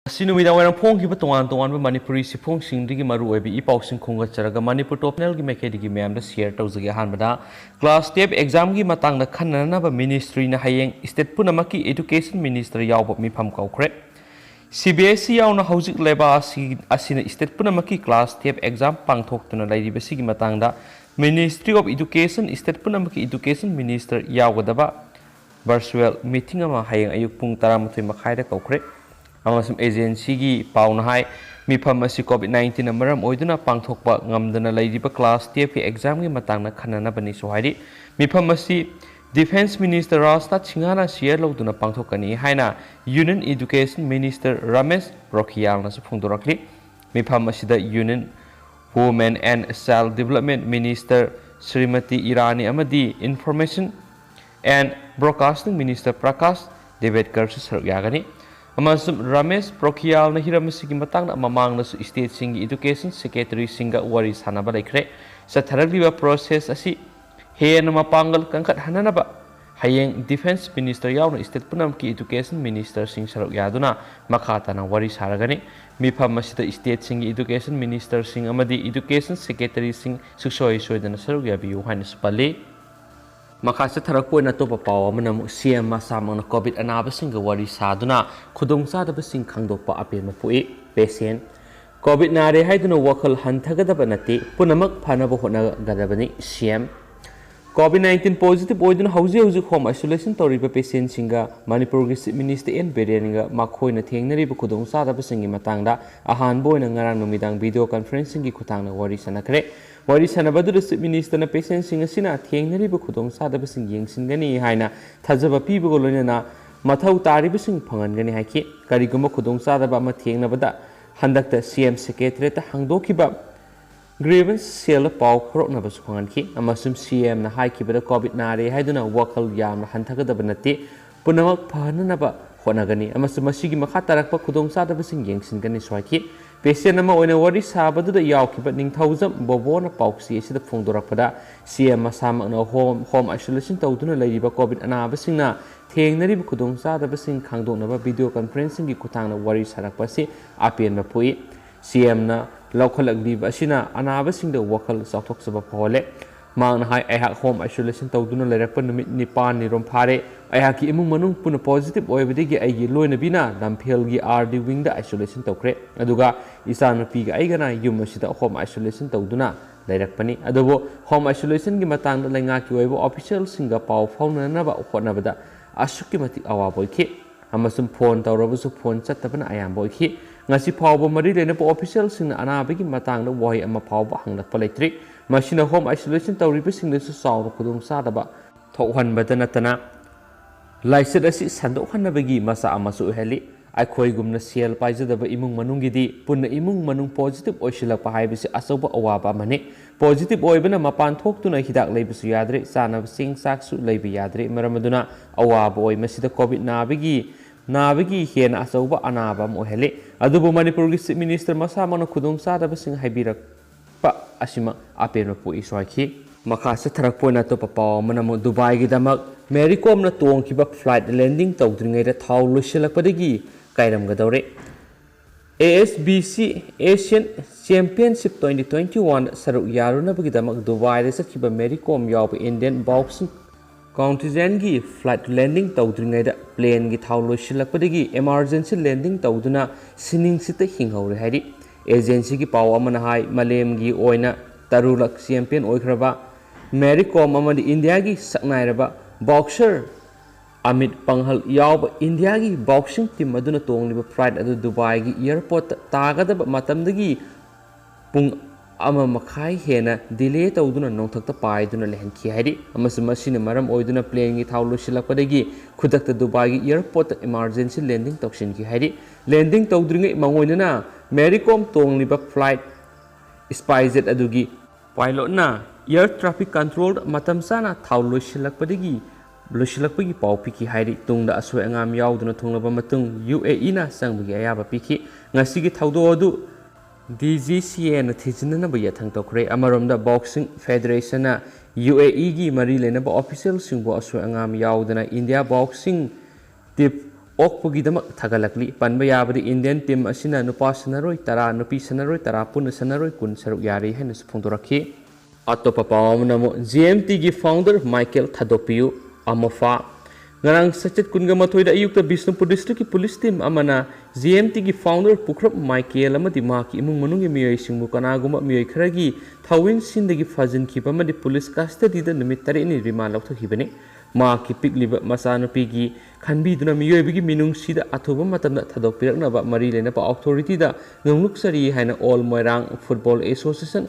Sinumidawaran Tongkhiba Manipuri Sipong Singdigi Maru Ebi Ipauxing Kungacharaga Manipur Topnel gi Mekedi Mam the share Tozagi Hanbada Class Step Exam gi Matang the Kananaba Ministry na Hayeng State Punamaki Education Minister Yao Mipam Kaukre CBSC Yauna Housing Leba Asina State Punamaki Class Step Exam Pangtok to Lady Besigi Matangda Ministry of Education State Punamaki Education Minister Yawadaba Virtual Meeting Ama Hayeng Ayuk Pung Taramutui Makaida Kaukre Amasum agency gi pauna hai mifam asi COVID-19 maram oiduna pangthokpa ngamdana laidiba class 10 exam gi matangna khanana bani sohairi mifam asi Defense Minister Rasta Chingana share loduna pangthokani haina Union Education Minister Ramesh Rokhial na phungdorakli mifam asida Union Women and Child Development Minister Srimati Irani amadi Information and Broadcasting Minister Prakash Devekar sarugani Amasum Ramesh Rokhial na hiramasi gi matang na mamang na su state sing education secretary singa wari sanaba laikre sa tharagliba process asi he na mapangal kangkat hananaba hayeng defense minister yaw na state punam ki education minister sing saruk yaduna makata na wari saragani mifam masida state sing education minister sing amadi education secretary sing suksoi soidana saruk yabiu hanis pali Makasa tharakpo na to papaw manam CM masamang na COVID anaba singa wari saduna khudong sa daba sing khangdokpa apel mapui patient COVID nare haiduna wakal hantagadaba nati punamak phanaba hona gadabani CM COVID-19 positive oiduna hauji home isolation toriba patient singa Manipur gi minister en berenga makhoi na thengnari ba khudong sa daba singi matangda ahan boina ngarang numidang video conferencing gi khutang na wari sanakre Wari sanabadu minister na patient singa sina thengnari ba khudong sadaba sing yengsingani haina thajaba piba golona mathau tariba sing phangangani haiki kariguma khudong sadaba ma thengnabada handakta CM secretary ta hangdokhiba grievance cell paw khorokna ba sukhanki amasum CM na haikibada covid nare haiduna wakal yamna hantagadaba nati punamak phananaba honagani amasum masigi makha tarakpa khudong sadaba sing yengsingani swaki Patient nama oina wari sabadu da yaukiba ningthauzam bobona pauksi asida phongdorakpada CM masama na home isolation tawduna laiba covid anaba singna thengnari khudong sadaba sing khangdoknaba video conferencing gi kuthangna wari sarakpasi apen mapui CM na lokhalagdiba asina anaba singda wakal sauthokchaba phole mangna hai ai home isolation tawduna lairakpa numit nipan ni rom phare ai ki imung manung puna positive oibadigi ai gi loina bina lamphel gi RD wing da isolation tawkre aduga isan pi ga ai gana yum asida home isolation tawduna lairakpani adobo home isolation gi matang da lainga ki oibo official singa paw fauna ba hotnabada asukki mati awa boiki amasum phone tawrabusu phone chatabana ayam boiki ngasi phawbo mari lena po official singna anabagi matang da wai ama phawba hanglakpa leitri Machine home isolation tawriba singda su saw khudong sadaba thokhan badana tana laisad asi sandok hanabagi masa amasu heli aikhoi gumna sel paijadaba imung manungidi punna imung manung positive oisilakpa haibisi asoba awaba mane positive oibana mapan thoktuna hidak leibisu yadre sana sing saksu leibi yadre maramaduna awaba oi masida covid nabigi hena asoba anaba mo heli adubu manipur gi minister masa mana khudong sadaba sing haibirak asima apen pu iswaki makha sa tharakpoina to papaw manamu Dubai gi damak Mericom na Tongkhiba Flight Landing tawdringaida thao loisilakpadagi Kairamdaore ASBC Asian Championship 2021 saruk yaruna bagi damak Dubai re sakhiba Mericom yaw Indian boxing contingent gi flight landing tawdringaida plane gi thao loisilakpadagi emergency landing tawduna sining sita hinghore hari agency ki paw amana hai malem gi oina tarulak champion oikraba Mericom amadi India gi saknairaba boxer Amit Panghal yaw India gi boxing team aduna tongliba flight adu Dubai gi airport tagadaba matamdagi pung ama makhai hena delay tawduna nongthakta paiduna lehanki hari amasuma sina maram oiduna plane gi thawlo silakpadagi khudakta Dubai gi airport emergency landing tawshin ki hari landing tawdringai mangoinana Mericom tongliba flight SpiceJet adugi pilot na air traffic control matamsana thawlo silakpadagi loisilakpagi paw piki hairi tungda asoi angam yauduna thonglaba matung UAE na sangbagi ayaba piki ngasigi thawdo adu DGCA na thijinana ba yathang tokre amaromda boxing federation na UAE gi mari lenaba official singbo asoi angam yauduna India boxing tip ꯑꯣꯛꯄꯒꯤꯗꯃꯛ ꯊꯥꯒꯠꯂꯛꯂꯤ ꯄꯟꯕ ꯌꯥꯕꯗꯤ Indian team ꯑꯁꯤꯅ ꯅꯨꯄꯥ ꯁꯥꯟꯅꯔꯣꯏ 10 ꯅꯨꯄꯤ ꯁꯥꯟꯅꯔꯣꯏ 10 ꯄꯨꯟꯅ ꯁꯥꯟꯅꯔꯣꯏ 10 ꯁꯔꯨꯛ ꯌꯥꯔꯤ ꯍꯥꯏꯅꯁꯨ ꯐꯣꯡꯗꯣꯔꯛꯈꯤ ꯑꯇꯣꯞꯄ ꯄꯥꯎ ꯑꯃꯅ ꯑꯃꯨꯛ GMTꯒꯤ ꯐꯥꯎꯟꯗꯔ ꯃꯥꯏꯀꯦꯜ ꯊꯥꯗꯣꯛꯄꯤꯌꯨ ꯑꯃꯐꯥ ngarang sachet kunga mathoida ayukta Bishnupur district ki police team amana GMT ki founder Pukrap Michael amadi maki imung manungi miyoi singbu kanaguma miyoi kharagi thawin sindagi fajin khiba amadi police custody da numit tare ni remand laukthokibani maki pikliba masanupi gi khanbiduna miyoi bigi minung sida athoba matamda thadokpiraknaba mari lenapa authority da ngamluksari haina all moirang football association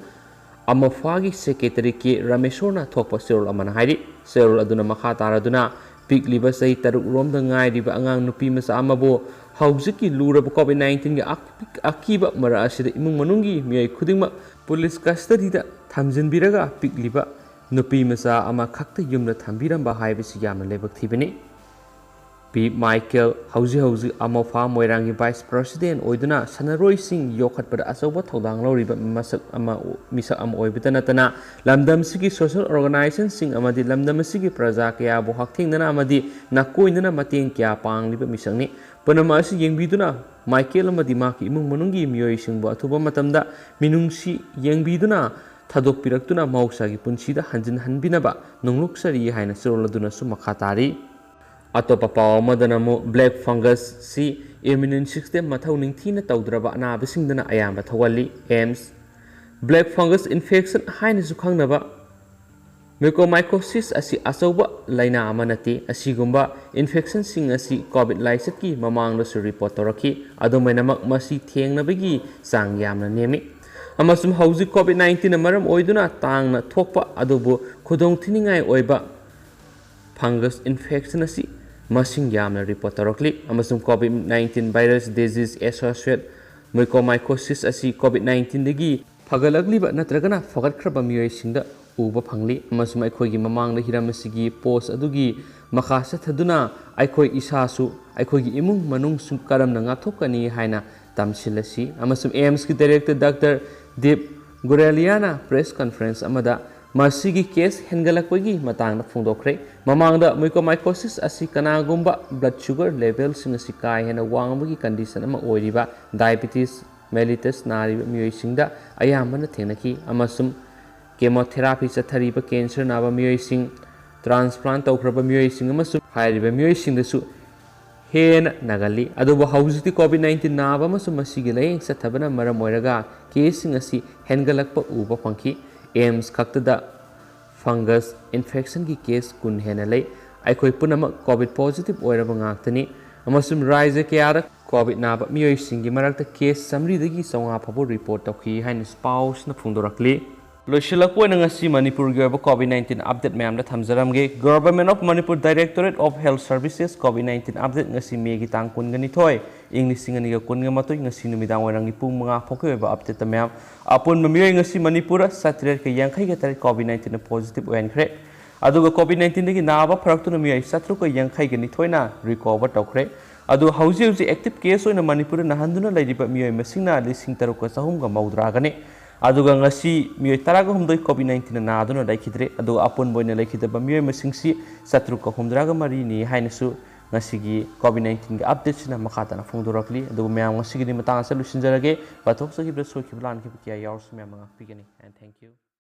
amafagi secretary ki Rameshorna thokpa serol amana hairi serol aduna makha taraduna pikliba sai taruk romda ngairiba angang nupi masa amabo haujiki luraba COVID-19 ga akiba mara asida imung manungi miyai khudingma police custody da thamjinbiraga pikliba nupi masa ama khakta yumna thambiramba haibisi yamna lebak thibani P. Michael hauji amofa moirangi vice president oiduna sanaroi sing yokhatpada asoba thodang loriba masak ama misa am oibitana tana lamdam sigi social organization sing amadi lamdam sigi praja kya bo hakthingna amadi nakoinna mateng kya pangliba misangni panama asi yengbiduna Michael amadi maki imung manungi miyoi singbo athuba matamda minungsi yengbiduna thadok piraktuna mausagi punsida hanjin hanbinaba nongluksari haina seroladuna su makhatari अतोपा पाव मदनमु black fungus सी immune system मथौ निंगथीना तौद्रबा अनाबसिंगदना अयाम थवली एम्स ब्लैक फंगस इन्फेक्शन हाइनसु खंगनबा म्यूकोमाइकोसिस असि अचौबा लाइना अमनति असिगुंबा इन्फेक्शन सिंग असि कोविड लाइसेट की ममांगदसु रिपोर्ट तौरखी अदुमैनमक मसि थेंगनबगी चांग यामना नेमि अमसुम हौजि कोविड-19 मरम ओइदुना तांगना थोकपा अदुबु खुदोंग थिनिंगाय ओइबा फंगस इन्फेक्शन असि masing yamna report tarokli amasum COVID-19 virus disease associate mucormycosis asi COVID-19 dagi phagalagliba natragana fagatkraba miyoi singda uba phangli amasum aikhoigi mamangda hiramasigi post adugi makhasa thaduna aikoi isasu aikhoigi imung manung sum karamna ngathokani haina tamsilasi amasum AIMS ki director Dr. Deep Gureliana press conference amada masigi case hengalakpagi matangna phungdokre mamangda mucormycosis asi kanagumba blood sugar level singasi kai hena wangbagi condition ama oiriba diabetes mellitus nariba miyoi singda ayamana thenaki amasum chemotherapy chathariba cancer naba miyoi sing transplant tawkraba miyoi sing amasum hairiba miyoi singdasu hena nagali aduba haujiti COVID-19 naba amasum masigi layeng sathabana maram oiraga case singasi hengalakpa uba phangki AIMS खक्तदा fungus infection की case कुन हेना ले आइखोइ पुनमक COVID positive ओइरब ngaktani amasum raise kya COVID नाब मियोइ सिंगी मरक्ता केस समरीदगी सौंगा फबो रिपोर्ट तौखि हाइन स्पाउस न फुंदोरक्ली लोइसिलकपोइ ngasi Manipur gi oba COVID-19 update ma'am थमजरमगे government of Manipur directorate of health services COVID-19 update ngasi May gi tang kungani thoi इंग्लिसिंगनि ग कुनगा मतoi ngasi numidang warangi pung mga phokoi oba update ma'am apun mamioi ngasi Manipur satret ke yankhai ga tar COVID-19 positive oenkhre aduga COVID-19 dagi naba pharaktuna mioi satru ko yankhai ga ni thoina recover tawkhre adu hauji active case oina Manipur nahanduna lairiba mioi masingna lising taru ko sahum ga maudra gane aduga ngasi mioi taraga humdoi COVID-19 na aduna laikhidre adu apun boina laikhidaba mioi masingsi satru ko humdra ga mari ni hainasu ngasi gi COVID-19 ga update sina makata na phungdorakli adu myam ngasi gi matang sa lusinjarage bathok sa gi bra so ki plan ki kia yaurs myam nga pigani and thank you